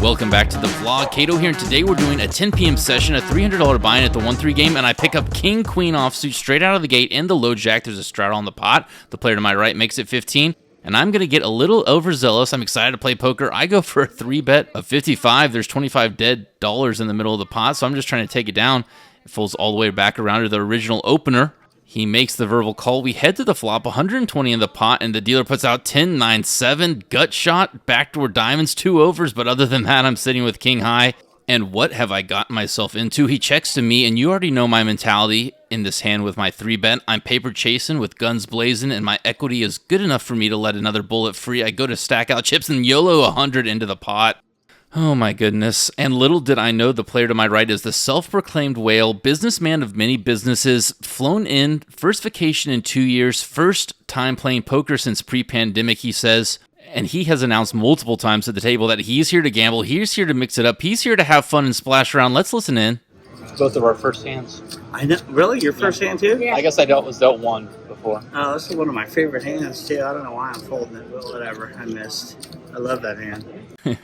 Welcome back to the vlog. Kato here, and today we're doing a 10 p.m. session, a $300 buy-in at the 1-3 game, and I pick up King Queen offsuit straight out of the gate in the low jack. There's a straddle on the pot. The player to my right makes it 15, and I'm going to get a little overzealous. I'm excited to play poker. I go for a 3-bet of 55. There's 25 dead dollars in the middle of the pot, so I'm just trying to take it down. It folds all the way back around to the original opener. He makes the verbal call. We head to the flop, 120 in the pot, and the dealer puts out 10, 9, 7, gut shot, backdoor diamonds, 2 overs, but other than that, I'm sitting with king high. And what have I gotten myself into? He checks to me, and you already know my mentality in this hand with my 3-bet. I'm paper chasing with guns blazing, and my equity is good enough for me to let another bullet free. I go to stack out chips and YOLO 100 into the pot. Oh my goodness. And little did I know the player to my right is the self-proclaimed whale, businessman of many businesses, flown in, first vacation in 2 years, first time playing poker since pre-pandemic, he says. And he has announced multiple times at the table that he's here to gamble, he's here to mix it up, he's here to have fun and splash around. Let's listen in. Both of our first hands. I know. Really? Your first hand too? Yeah. I guess I dealt one before. Oh, this is one of my favorite hands too. I don't know why I'm folding it, but whatever. I missed. I love that hand.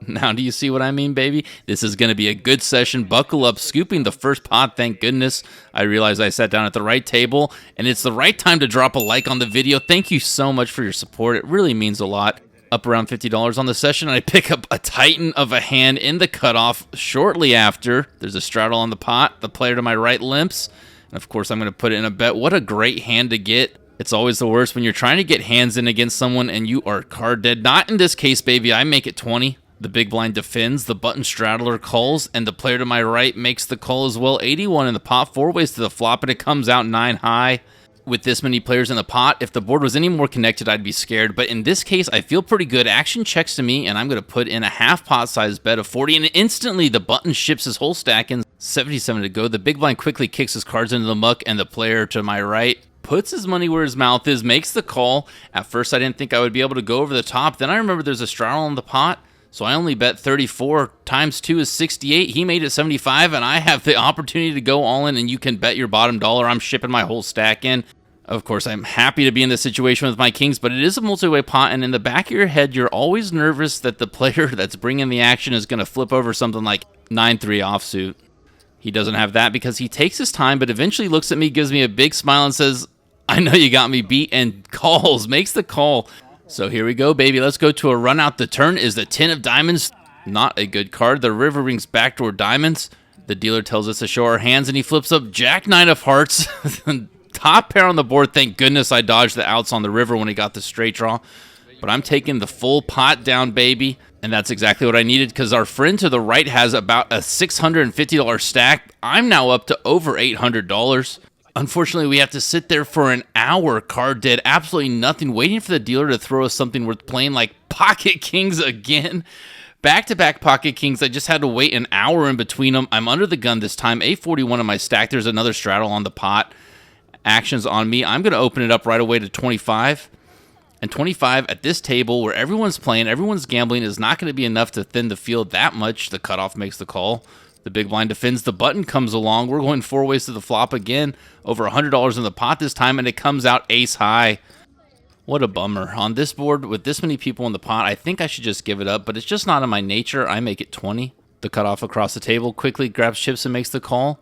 Now, do you see what I mean, baby? This is going to be a good session. Buckle up, scooping the first pot, thank goodness. I realized I sat down at the right table, and it's the right time to drop a like on the video. Thank you so much for your support. It really means a lot. Up around $50 on the session, and I pick up a titan of a hand in the cutoff shortly after. There's a straddle on the pot. The player to my right limps, and of course I'm going to put it in a bet. What a great hand to get. It's always the worst when you're trying to get hands in against someone and you are card dead. Not in this case, baby. I make it 20. The big blind defends, the button straddler calls, and the player to my right makes the call as well. 81 in the pot, 4 ways to the flop, and it comes out 9 high. With this many players in the pot, if the board was any more connected, I'd be scared. But in this case, I feel pretty good. Action checks to me, and I'm going to put in a half pot size bet of 40, and instantly the button ships his whole stack in. 77 to go. The big blind quickly kicks his cards into the muck, and the player to my right puts his money where his mouth is, makes the call. At first, I didn't think I would be able to go over the top. Then I remember there's a straddle on the pot. So I only bet 34 times 2 is 68. He made it 75, and I have the opportunity to go all in, and you can bet your bottom dollar I'm shipping my whole stack in. Of course, I'm happy to be in this situation with my kings, but it is a multi-way pot, and in the back of your head, you're always nervous that the player that's bringing the action is going to flip over something like 9-3 offsuit. He doesn't have that because he takes his time, but eventually looks at me, gives me a big smile, and says, "I know you got me beat," and calls, makes the call. So here we go, baby. Let's go to a run out. The turn is the 10 of diamonds. Not a good card. The river rings backdoor diamonds. The dealer tells us to show our hands, and he flips up Jack 9 of hearts. Top pair on the board. Thank goodness I dodged the outs on the river when he got the straight draw. But I'm taking the full pot down, baby. And that's exactly what I needed because our friend to the right has about a $650 stack. I'm now up to over $800. Unfortunately, we have to sit there for an hour, card dead, absolutely nothing, waiting for the dealer to throw us something worth playing, like pocket kings again. Back-to-back pocket kings. I just had to wait an hour in between them. I'm under the gun this time. A41 on my stack. There's another straddle on the pot. Actions on me. I'm going to open it up right away to 25. And 25 at this table where everyone's playing, everyone's gambling, is not going to be enough to thin the field that much. The cutoff makes the call. The big blind defends. The button comes along. We're going 4 ways to the flop again. Over $100 in the pot this time, and it comes out ace high. What a bummer. On this board, with this many people in the pot, I think I should just give it up, but it's just not in my nature. I make it 20. The cutoff across the table quickly grabs chips and makes the call.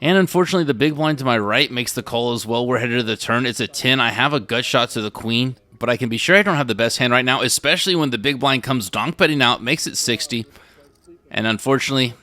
And unfortunately, the big blind to my right makes the call as well. We're headed to the turn. It's a 10. I have a gut shot to the queen, but I can be sure I don't have the best hand right now, especially when the big blind comes donk betting out, makes it 60. And unfortunately,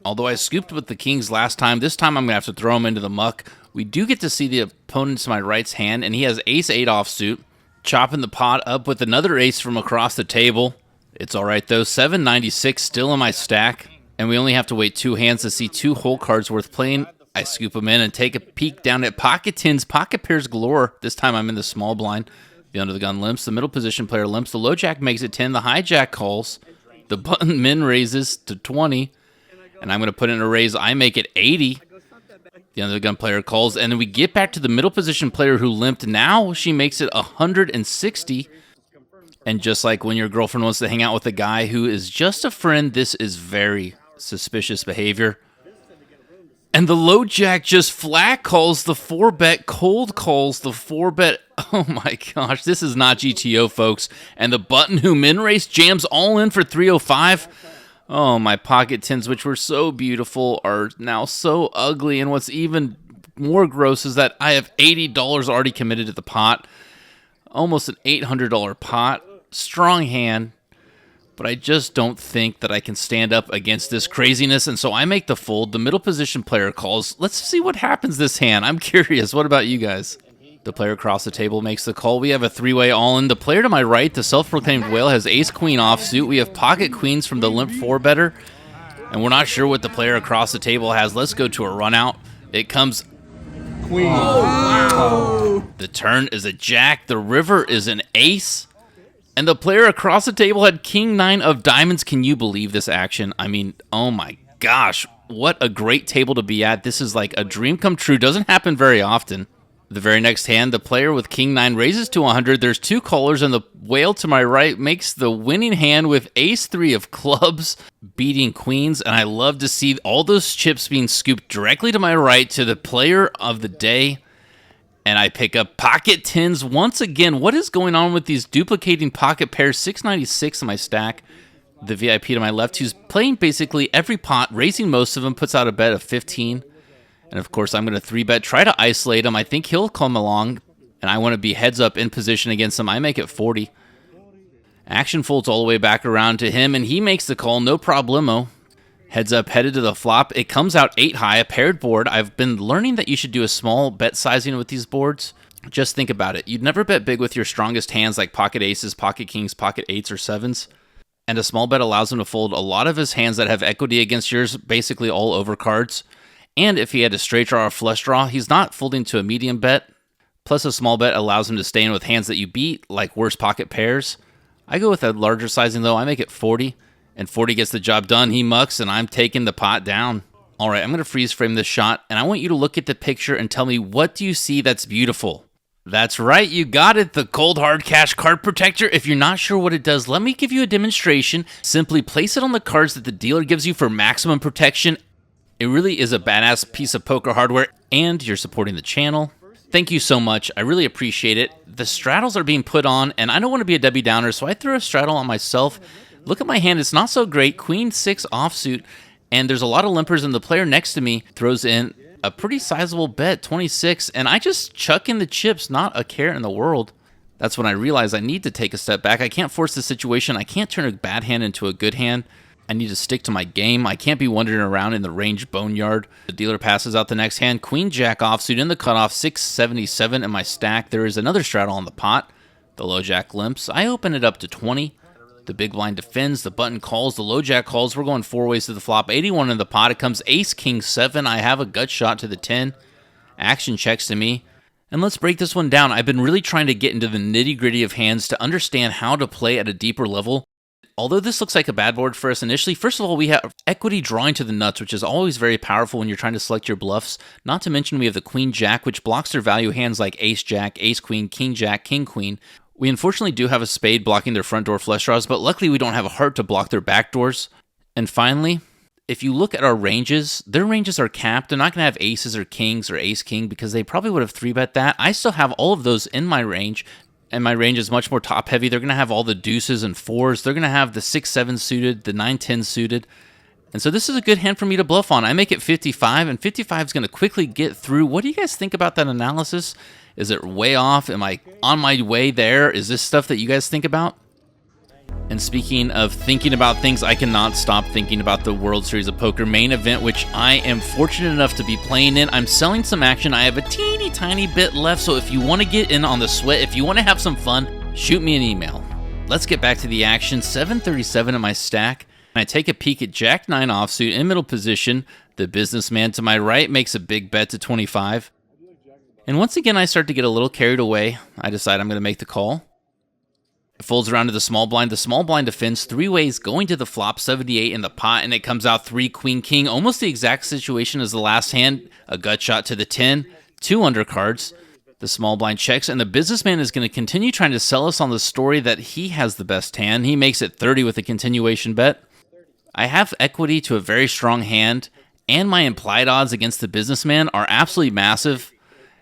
although I scooped with the kings last time, this time I'm going to have to throw him into the muck. We do get to see the opponent to my right's hand, and he has ace-8 offsuit, chopping the pot up with another ace from across the table. It's all right, though. 796 still in my stack, and we only have to wait 2 hands to see 2 whole cards worth playing. I scoop them in and take a peek down at pocket tens, pocket pairs galore. This time I'm in the small blind. The under the gun limps. The middle position player limps. The low jack makes it 10. The hijack calls. The button min raises to 20, and I'm going to put in a raise. I make it 80. The under the gun player calls, and then we get back to the middle position player who limped. Now she makes it 160, and just like when your girlfriend wants to hang out with a guy who is just a friend, this is very suspicious behavior. And the low jack just flat calls the 4-bet, cold calls the 4-bet. Oh my gosh, this is not GTO, folks. And the button who min race jams all in for 305. Oh, my pocket tens, which were so beautiful, are now so ugly. And what's even more gross is that I have $80 already committed to the pot. Almost an $800 pot. Strong hand. But I just don't think that I can stand up against this craziness, and so I make the fold. The middle position player calls. Let's see what happens this hand. I'm curious. What about you guys? The player across the table makes the call. We have a three-way all-in. The player to my right, the self-proclaimed whale, has ace-queen offsuit. We have pocket queens from the limp 4-better, and we're not sure what the player across the table has. Let's go to a run-out. It comes... Queen. Oh, wow. The turn is a jack. The river is an ace. And the player across the table had king 9 of diamonds. Can you believe this action? I mean, oh my gosh, what a great table to be at. This is like a dream come true. Doesn't happen very often. The very next hand, the player with king 9 raises to 100. There's 2 callers, and the whale to my right makes the winning hand with ace 3 of clubs, beating queens. And I love to see all those chips being scooped directly to my right to the player of the day. And I pick up pocket tens once again. What is going on with these duplicating pocket pairs? 696 in my stack. The VIP to my left, who's playing basically every pot, raising most of them, puts out a bet of 15. And of course, I'm going to 3-bet, try to isolate him. I think he'll come along, and I want to be heads up in position against him. I make it 40. Action folds all the way back around to him, and he makes the call, no problemo. Heads up, headed to the flop. It comes out 8 high, a paired board. I've been learning that you should do a small bet sizing with these boards. Just think about it. You'd never bet big with your strongest hands like pocket aces, pocket kings, pocket 8s, or 7s. And a small bet allows him to fold a lot of his hands that have equity against yours, basically all overcards. And if he had a straight draw or flush draw, he's not folding to a medium bet. Plus, a small bet allows him to stay in with hands that you beat, like worse pocket pairs. I go with a larger sizing, though. I make it 40. And 40 gets the job done. He mucks, and I'm taking the pot down. All right, I'm going to freeze frame this shot, and I want you to look at the picture and tell me, what do you see that's beautiful? That's right, you got it, the Cold Hard Cash card protector. If you're not sure what it does, let me give you a demonstration. Simply place it on the cards that the dealer gives you for maximum protection. It really is a badass piece of poker hardware, and you're supporting the channel. Thank you so much. I really appreciate it. The straddles are being put on, and I don't want to be a Debbie Downer, so I threw a straddle on myself. Look at my hand. It's not so great. Queen 6 offsuit, and there's a lot of limpers, and the player next to me throws in a pretty sizable bet, 26, and I just chuck in the chips, not a care in the world. That's when I realize I need to take a step back. I can't force the situation. I can't turn a bad hand into a good hand. I need to stick to my game. I can't be wandering around in the range boneyard. The dealer passes out the next hand. Queen Jack offsuit in the cutoff, 677 in my stack. There is another straddle on the pot. The low jack limps. I open it up to 20. The big blind defends, the button calls, the low jack calls. We're going 4 ways to the flop. 81 in the pot. It comes ace, king 7. I have a gut shot to the 10. Action checks to me. And let's break this one down. I've been really trying to get into the nitty-gritty of hands to understand how to play at a deeper level. Although this looks like a bad board for us initially, first of all, we have equity drawing to the nuts, which is always very powerful when you're trying to select your bluffs. Not to mention we have the queen jack, which blocks their value hands like ace jack, ace queen, king jack, king queen. We unfortunately do have a spade blocking their front door flush draws, but luckily we don't have a heart to block their back doors. And finally, if you look at our ranges, their ranges are capped. They're not going to have aces or kings or ace-king because they probably would have 3-bet that. I still have all of those in my range, and my range is much more top-heavy. They're going to have all the deuces and 4s. They're going to have the 6-7 suited, the 9-10 suited. And so this is a good hand for me to bluff on. I make it 55, and 55 is going to quickly get through. What do you guys think about that analysis? Is it way off? Am I on my way there? Is this stuff that you guys think about? And speaking of thinking about things, I cannot stop thinking about the World Series of Poker main event, which I am fortunate enough to be playing in. I'm selling some action. I have a teeny tiny bit left, so if you want to get in on the sweat, if you want to have some fun, shoot me an email. Let's get back to the action. 737 in my stack. And I take a peek at Jack 9 offsuit in middle position. The businessman to my right makes a big bet to 25. And once again, I start to get a little carried away. I decide I'm going to make the call. It folds around to the small blind. The small blind defends 3 ways, going to the flop, 78 in the pot, and it comes out 3 queen king. Almost the exact situation as the last hand. A gut shot to the 10, 2 undercards. The small blind checks, and the businessman is going to continue trying to sell us on the story that he has the best hand. He makes it 30 with a continuation bet. I have equity to a very strong hand, and my implied odds against the businessman are absolutely massive.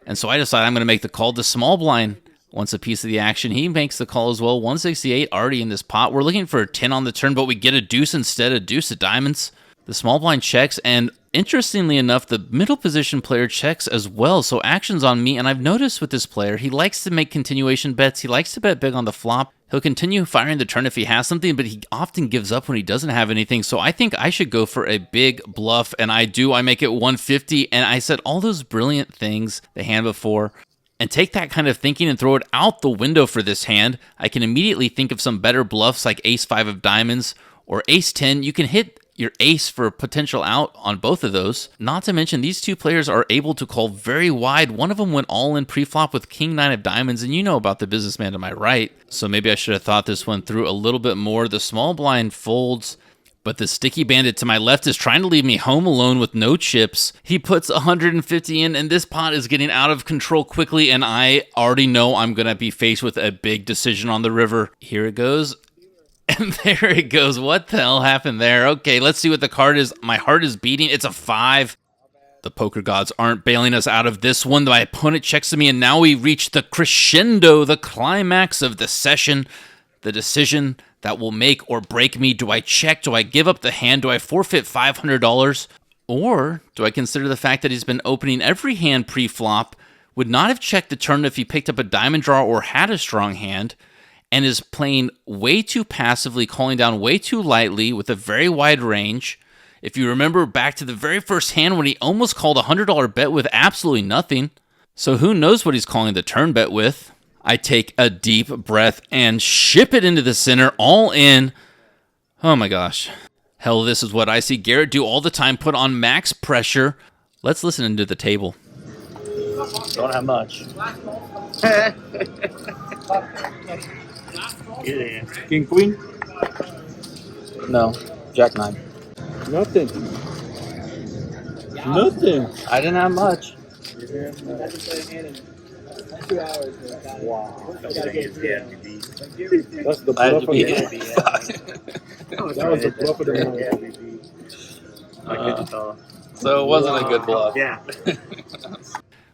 And so I decide I'm going to make the call. The small blind wants a piece of the action. He makes the call as well. 168 already in this pot. We're looking for a 10 on the turn, but we get a deuce instead, a deuce of diamonds. The small blind checks, and interestingly enough, the middle position player checks as well. So action's on me, and I've noticed with this player, he likes to make continuation bets. He likes to bet big on the flop. He'll continue firing the turn if he has something, but he often gives up when he doesn't have anything. So I think I should go for a big bluff, and I do. I make it 150, and I said all those brilliant things the hand before. And take that kind of thinking and throw it out the window for this hand. I can immediately think of some better bluffs like ace-5 of diamonds or ace-10. You can hit your ace for a potential out on both of those. Not to mention, these two players are able to call very wide. One of them went all in pre-flop with king-9 of diamonds, and you know about the businessman to my right. So maybe I should have thought this one through a little bit more. The small blind folds, but the sticky bandit to my left is trying to leave me home alone with no chips. He puts 150 in, and this pot is getting out of control quickly, and I already know I'm going to be faced with a big decision on the river. Here it goes. And there it goes. What the hell happened there? Okay, let's see what the card is. My heart is beating. It's a 5. The poker gods aren't bailing us out of this one. My opponent checks to me, and now we reach the crescendo, the climax of the session, the decision that will make or break me. Do I check? Do I give up the hand? Do I forfeit $500? Or do I consider the fact that he's been opening every hand pre-flop, would not have checked the turn if he picked up a diamond draw or had a strong hand, and is playing way too passively, calling down way too lightly with a very wide range? If you remember back to the very first hand when he almost called a $100 bet with absolutely nothing. So who knows what he's calling the turn bet with? I take a deep breath and ship it into the center, all in. Oh my gosh. Hell, this is what I see Garrett do all the time, put on max pressure. Let's listen into the table. Don't have much. Yeah. King, queen? No. Jack 9. Nothing. Nothing. I didn't have much. Wow. That's the I had bluff to of be the That was the bluff of the night. So it wasn't a good bluff. Yeah.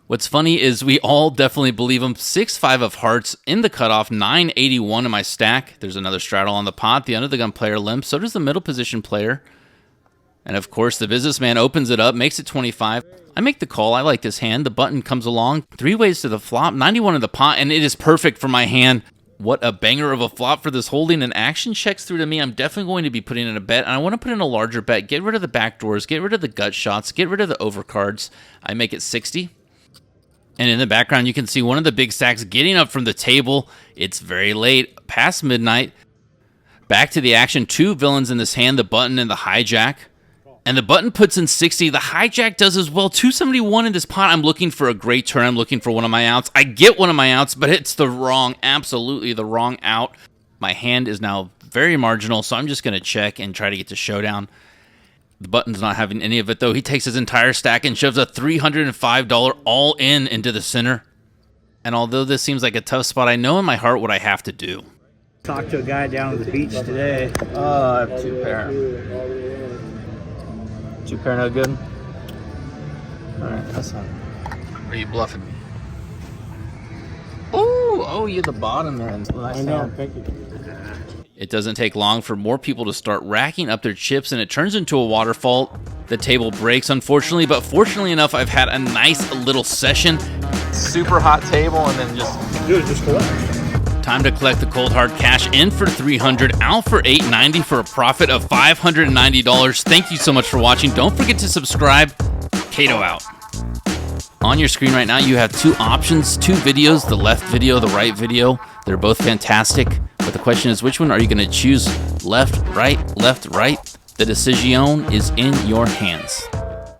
What's funny is we all definitely believe him. 6-5 of hearts in the cutoff, 981 in my stack. There's another straddle on the pot. The under the gun player limps. So does the middle position player. And of course, the businessman opens it up, makes it 25. I make the call. I like this hand. The button comes along. 3 ways to the flop, 91 in the pot, and it is perfect for my hand. What a banger of a flop for this holding. And action checks through to me. I'm definitely going to be putting in a bet, and I want to put in a larger bet. Get rid of the backdoors. Get rid of the gut shots. Get rid of the overcards. I make it 60. And in the background, you can see one of the big stacks getting up from the table. It's very late, past midnight. Back to the action. 2 villains in this hand, the button and the hijack. And the button puts in 60. The hijack does as well. 271 in this pot. I'm looking for a great turn. I'm looking for one of my outs. I get one of my outs, but it's the wrong, absolutely the wrong out. My hand is now very marginal, so I'm just going to check and try to get to showdown. The button's not having any of it, though. He takes his entire stack and shoves a $305 all-in into the center. And although this seems like a tough spot, I know in my heart what I have to do. Talked to a guy down at the beach today. I have 2 pair. 2 pair no good? Alright, that's not. Are you bluffing me? Ooh, oh, you're the bottom end. Nice I know, hand. thank you. It doesn't take long for more people to start racking up their chips, and it turns into a waterfall. The table breaks, unfortunately, but fortunately enough, I've had a nice little session. Super hot table and then just... Dude, just collect. Time to collect the cold hard cash, in for $300, out for $890 for a profit of $590. Thank you so much for watching. Don't forget to subscribe. Kato out. On your screen right now, you have 2 options, 2 videos, the left video, the right video. They're both fantastic. But the question is, which one are you going to choose? Left, right, left, right? The decision is in your hands.